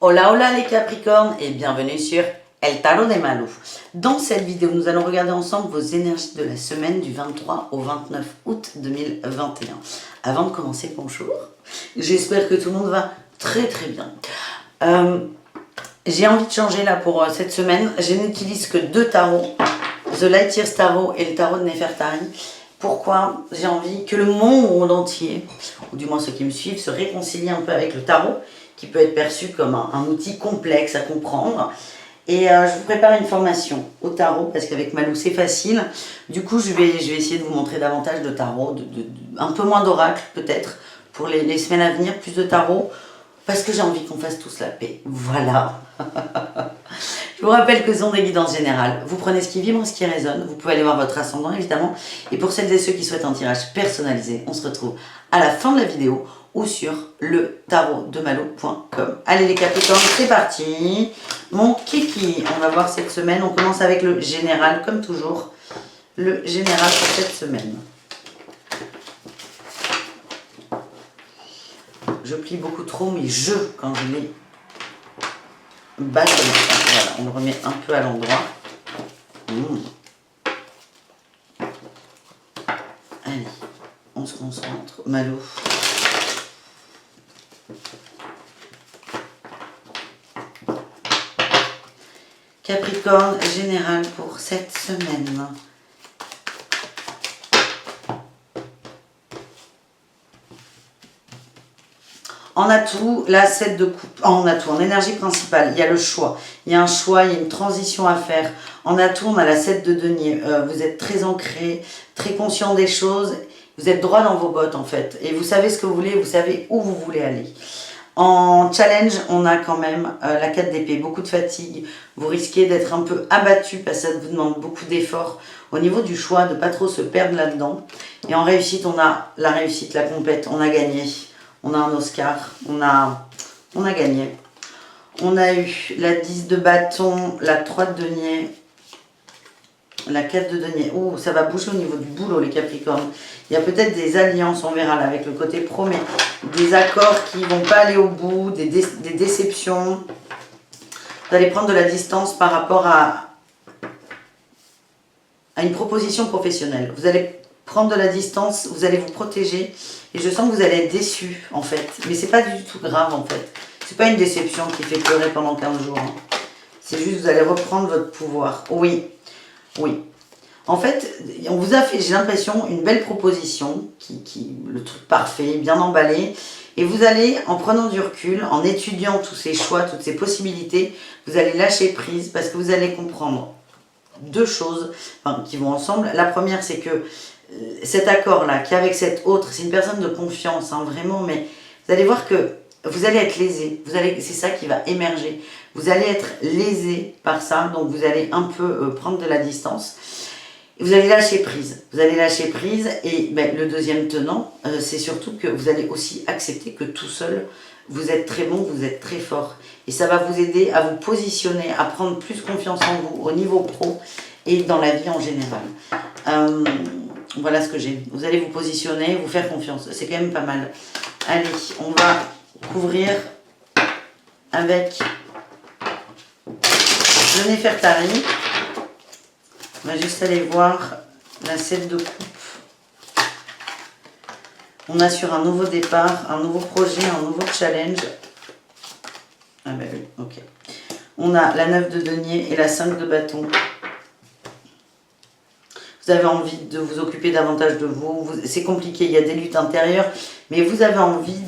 Hola hola les Capricornes et bienvenue sur El Tarot de Malou. Dans cette vidéo, nous allons regarder ensemble vos énergies de la semaine du 23 au 29 août 2021. Avant de commencer, bonjour. J'espère que tout le monde va très très bien. J'ai envie de changer là pour cette semaine. Je n'utilise que deux tarots, The Light Years Tarot et le tarot de Nefertari. Pourquoi? J'ai envie que le monde entier, ou du moins ceux qui me suivent, se réconcilient un peu avec le tarot, qui peut être perçu comme un outil complexe à comprendre. Et je vous prépare une formation au tarot, parce qu'avec Malou c'est facile. Du coup, je vais essayer de vous montrer davantage de tarot, un peu moins d'oracle peut-être, pour les semaines à venir, plus de tarot, parce que j'ai envie qu'on fasse tous la paix. Voilà. Je vous rappelle que ce sont des guidances générales. Vous prenez ce qui vibre, ce qui résonne. Vous pouvez aller voir votre ascendant, évidemment. Et pour celles et ceux qui souhaitent un tirage personnalisé, on se retrouve à la fin de la vidéo ou sur le tarotdemalou.com. Allez les Capricornes, c'est parti. Mon kiki, on va voir cette semaine. On commence avec le général, comme toujours. Le général pour cette semaine. Je plie beaucoup trop, mais quand je les bas comme ça. Voilà, on le remet un peu à l'endroit. Allez, on se concentre. Malou. Capricorne général pour cette semaine. En atout, la 7 de coupe. En atout, en énergie principale, il y a le choix. Il y a un choix, il y a une transition à faire. En atout, on a la 7 de denier. Vous êtes très ancré, très conscient des choses. Vous êtes droit dans vos bottes en fait. Et vous savez ce que vous voulez, vous savez où vous voulez aller. En challenge, on a quand même la 4 d'épée, beaucoup de fatigue. Vous risquez d'être un peu abattu parce que ça vous demande beaucoup d'efforts. Au niveau du choix, de ne pas trop se perdre là-dedans. Et en réussite, on a la réussite, la compète, on a gagné. On a un Oscar, on a gagné. On a eu la 10 de bâton, la 3 de denier, la 4 de denier. Oh, ça va bouger au niveau du boulot, les Capricornes. Il y a peut-être des alliances, on verra là, avec le côté pro, mais des accords qui ne vont pas aller au bout, des déceptions. Vous allez prendre de la distance par rapport à une proposition professionnelle. Vous allez prendre de la distance, vous allez vous protéger et je sens que vous allez être déçu en fait, mais c'est pas du tout grave en fait, c'est pas une déception qui fait pleurer pendant 15 jours, hein. C'est juste que vous allez reprendre votre pouvoir. Oui, en fait on vous a fait, j'ai l'impression, une belle proposition, le truc parfait, bien emballé, et vous allez, en prenant du recul, en étudiant tous ces choix, toutes ces possibilités, vous allez lâcher prise parce que vous allez comprendre deux choses qui vont ensemble. La première, c'est que cet accord-là, qui est avec cette autre, c'est une personne de confiance, hein, vraiment, mais vous allez voir que vous allez être lésé, c'est ça qui va émerger. Vous allez être lésé par ça, donc vous allez un peu prendre de la distance. Et vous allez lâcher prise. Vous allez lâcher prise et le deuxième tenant, c'est surtout que vous allez aussi accepter que tout seul, vous êtes très bon, vous êtes très fort. Et ça va vous aider à vous positionner, à prendre plus confiance en vous au niveau pro et dans la vie en général. Voilà ce que j'ai. Vous allez vous positionner, vous faire confiance. C'est quand même pas mal. Allez, on va couvrir avec le Nefertari. On va juste aller voir la 7 de coupe. On a sur un nouveau départ, un nouveau projet, un nouveau challenge. Ah ben oui, ok. On a la 9 de denier et la 5 de bâton. Vous avez envie de vous occuper davantage de vous. C'est compliqué, il y a des luttes intérieures, mais vous avez envie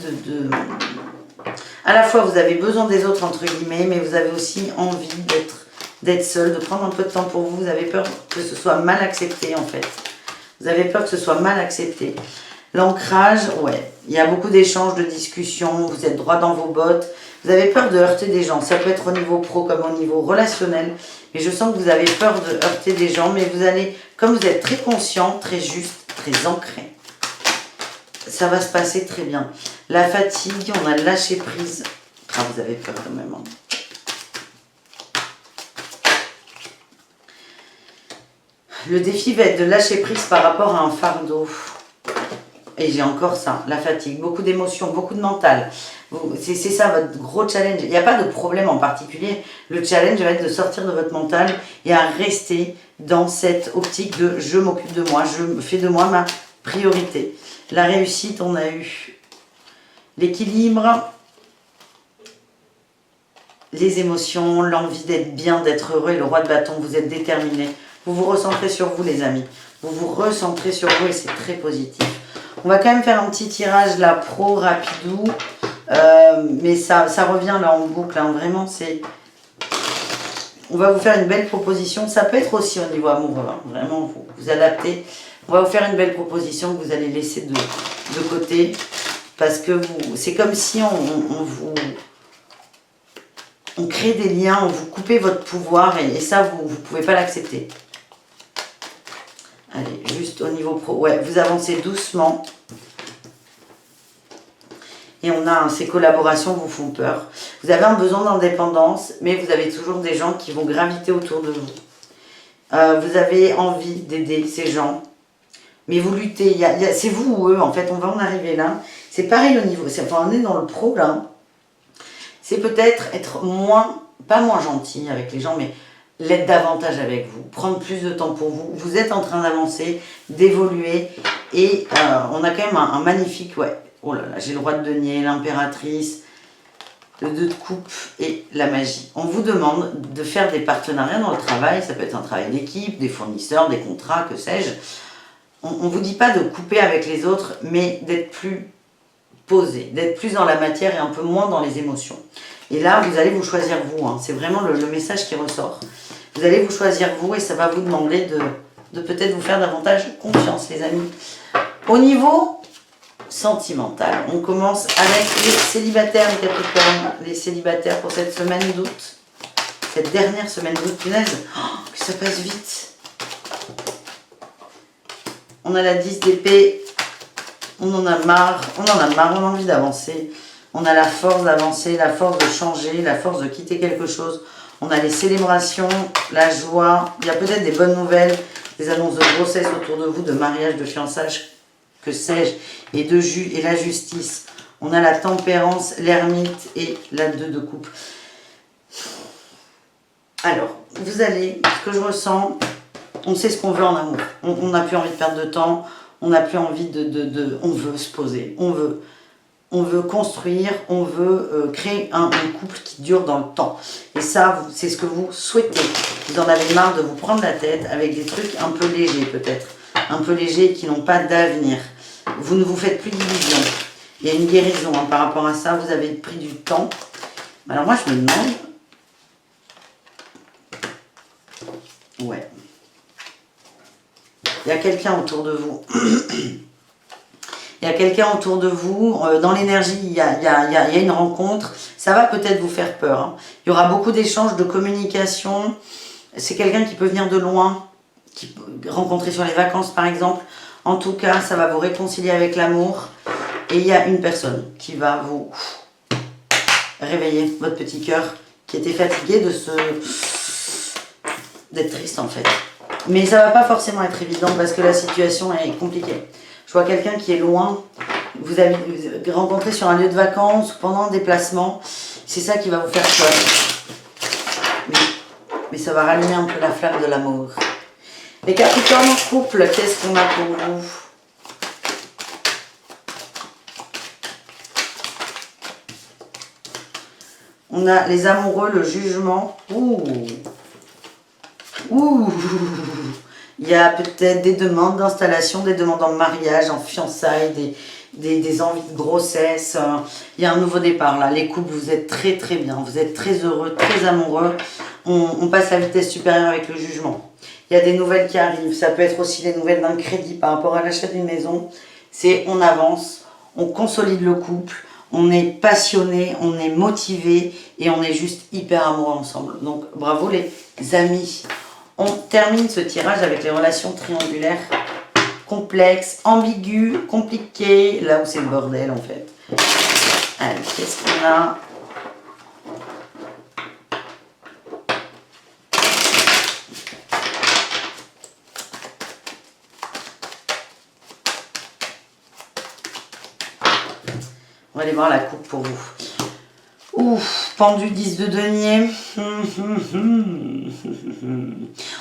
à la fois, vous avez besoin des autres, entre guillemets, mais vous avez aussi envie d'être seul, de prendre un peu de temps pour vous. Vous avez peur que ce soit mal accepté, en fait. Vous avez peur que ce soit mal accepté. L'ancrage, ouais, il y a beaucoup d'échanges, de discussions, vous êtes droit dans vos bottes. Vous avez peur de heurter des gens, ça peut être au niveau pro comme au niveau relationnel. Mais je sens que vous avez peur de heurter des gens, mais vous allez, comme vous êtes très conscient, très juste, très ancré, ça va se passer très bien. La fatigue, on a lâché prise. Ah, vous avez peur quand même, hein. Le défi va être de lâcher prise par rapport à un fardeau. et j'ai encore ça, la fatigue, beaucoup d'émotions, beaucoup de mental. C'est ça votre gros challenge. Il n'y a pas de problème en particulier. Le challenge va être de sortir de votre mental et à rester dans cette optique de je m'occupe de moi, je fais de moi ma priorité. La réussite, on a eu l'équilibre, les émotions, l'envie d'être bien, d'être heureux et le roi de bâton, vous êtes déterminé. Vous vous recentrez sur vous les amis. Vous vous recentrez sur vous et c'est très positif. On va quand même faire un petit tirage là, pro, rapidou. Mais ça revient là en boucle. Hein. Vraiment, c'est... On va vous faire une belle proposition. Ça peut être aussi au niveau amoureux. Hein. Vraiment, vous vous adaptez. On va vous faire une belle proposition que vous allez laisser de côté. Parce que c'est comme si on crée des liens, on vous coupez votre pouvoir et ça, vous ne pouvez pas l'accepter. Allez, juste au niveau pro. Ouais, vous avancez doucement. Et on a ces collaborations vous font peur. Vous avez un besoin d'indépendance, mais vous avez toujours des gens qui vont graviter autour de vous. Vous avez envie d'aider ces gens, mais vous luttez. C'est vous ou eux, en fait, on va en arriver là. C'est pareil au niveau, enfin, on est dans le pro là. C'est peut-être être moins, pas moins gentil avec les gens, mais l'être davantage avec vous, prendre plus de temps pour vous. Vous êtes en train d'avancer, d'évoluer, et on a quand même un magnifique, ouais, oh là là, j'ai le roi de denier, l'impératrice, le 2 de coupe et la magie. On vous demande de faire des partenariats dans le travail, ça peut être un travail d'équipe, des fournisseurs, des contrats, que sais-je. On ne vous dit pas de couper avec les autres, mais d'être plus posé, d'être plus dans la matière et un peu moins dans les émotions. Et là, vous allez vous choisir vous, hein. C'est vraiment le message qui ressort. Vous allez vous choisir vous et ça va vous demander de peut-être vous faire davantage confiance, les amis. Au niveau sentimental, on commence avec les célibataires, les Capricornes, les célibataires pour cette semaine d'août. Cette dernière semaine d'août, punaise, oh, que ça passe vite. On a la 10 d'épée. On en a marre, on a envie d'avancer. On a la force d'avancer, la force de changer, la force de quitter quelque chose. On a les célébrations, la joie. Il y a peut-être des bonnes nouvelles, des annonces de grossesse autour de vous, de mariage, de fiançage, que sais-je, et la justice. On a la tempérance, l'ermite et la 2 de coupe. Alors, vous allez, ce que je ressens, on sait ce qu'on veut en amour. On n'a plus envie de perdre de temps. On n'a plus envie on veut se poser, on veut construire, on veut créer un couple qui dure dans le temps. Et ça, c'est ce que vous souhaitez. Vous en avez marre de vous prendre la tête avec des trucs un peu légers peut-être. Un peu légers qui n'ont pas d'avenir. Vous ne vous faites plus d'illusions. Il y a une guérison hein, par rapport à ça. Vous avez pris du temps. Alors moi, je me demande... Ouais. Il y a quelqu'un autour de vous. Il y a quelqu'un autour de vous. Dans l'énergie, il y a une rencontre. Ça va peut-être vous faire peur. Hein. Il y aura beaucoup d'échanges, de communication. C'est quelqu'un qui peut venir de loin, qui peut rencontrer sur les vacances par exemple. En tout cas, ça va vous réconcilier avec l'amour. Et il y a une personne qui va vous réveiller votre petit cœur qui était fatigué d'être triste en fait. Mais ça va pas forcément être évident parce que la situation est compliquée. Je vois quelqu'un qui est loin, vous avez rencontré sur un lieu de vacances ou pendant un déplacement. C'est ça qui va vous faire peur. Mais ça va rallumer un peu la flamme de l'amour. Les Capricornes en couple, qu'est-ce qu'on a pour vous? On a les amoureux, le jugement. Ouh. Ouh. Il y a peut-être des demandes d'installation, des demandes en mariage, en fiançailles, des envies de grossesse. Il y a un nouveau départ là. Les couples, vous êtes très très bien. Vous êtes très heureux, très amoureux. On passe à la vitesse supérieure avec le jugement. Il y a des nouvelles qui arrivent. Ça peut être aussi les nouvelles d'un crédit par rapport à l'achat d'une maison. C'est on avance, on consolide le couple. On est passionné, on est motivé et on est juste hyper amoureux ensemble. Donc bravo les amis. On termine ce tirage avec les relations triangulaires complexes, ambiguës, compliquées, là où c'est le bordel en fait. Allez, qu'est-ce qu'on a? On va aller voir la coupe pour vous. Ouf, pendu 10 de denier.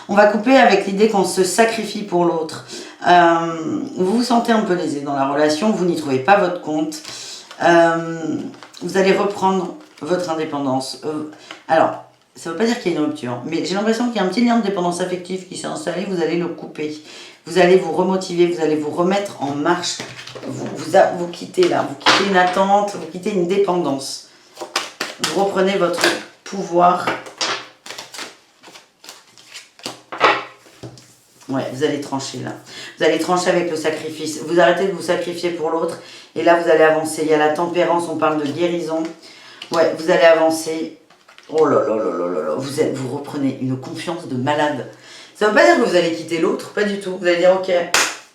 On va couper avec l'idée qu'on se sacrifie pour l'autre. Vous vous sentez un peu lésé dans la relation, vous n'y trouvez pas votre compte. Vous allez reprendre votre indépendance. Alors, ça ne veut pas dire qu'il y a une rupture, mais j'ai l'impression qu'il y a un petit lien de dépendance affective qui s'est installé, vous allez le couper. Vous allez vous remotiver, vous allez vous remettre en marche. Vous quittez là, vous quittez une attente, vous quittez une dépendance. Vous reprenez votre pouvoir. Ouais, vous allez trancher là. Vous allez trancher avec le sacrifice. Vous arrêtez de vous sacrifier pour l'autre. Et là, vous allez avancer. Il y a la tempérance, on parle de guérison. Ouais, vous allez avancer. Oh là là là là là là. Vous reprenez une confiance de malade. Ça ne veut pas dire que vous allez quitter l'autre, pas du tout. Vous allez dire, ok,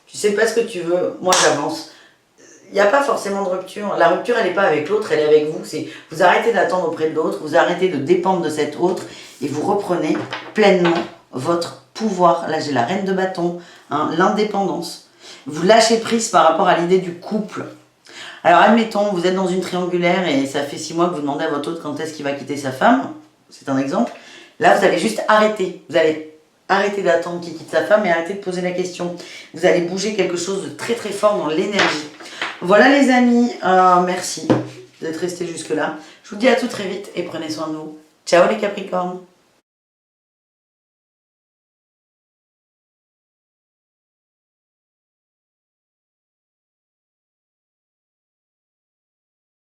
tu sais pas ce que tu veux, moi j'avance. Il n'y a pas forcément de rupture. La rupture, elle n'est pas avec l'autre, elle est avec vous. Vous arrêtez d'attendre auprès de l'autre, vous arrêtez de dépendre de cet autre et vous reprenez pleinement votre pouvoir. Là, j'ai la reine de bâton, hein, l'indépendance. Vous lâchez prise par rapport à l'idée du couple. Alors, admettons, vous êtes dans une triangulaire et ça fait 6 mois que vous demandez à votre autre quand est-ce qu'il va quitter sa femme. C'est un exemple. Là, vous allez juste arrêter. Vous allez arrêter d'attendre qu'il quitte sa femme et arrêter de poser la question. Vous allez bouger quelque chose de très très fort dans l'énergie. Voilà les amis, merci d'être restés jusque là. Je vous dis à tout très vite et prenez soin de vous. Ciao les Capricornes.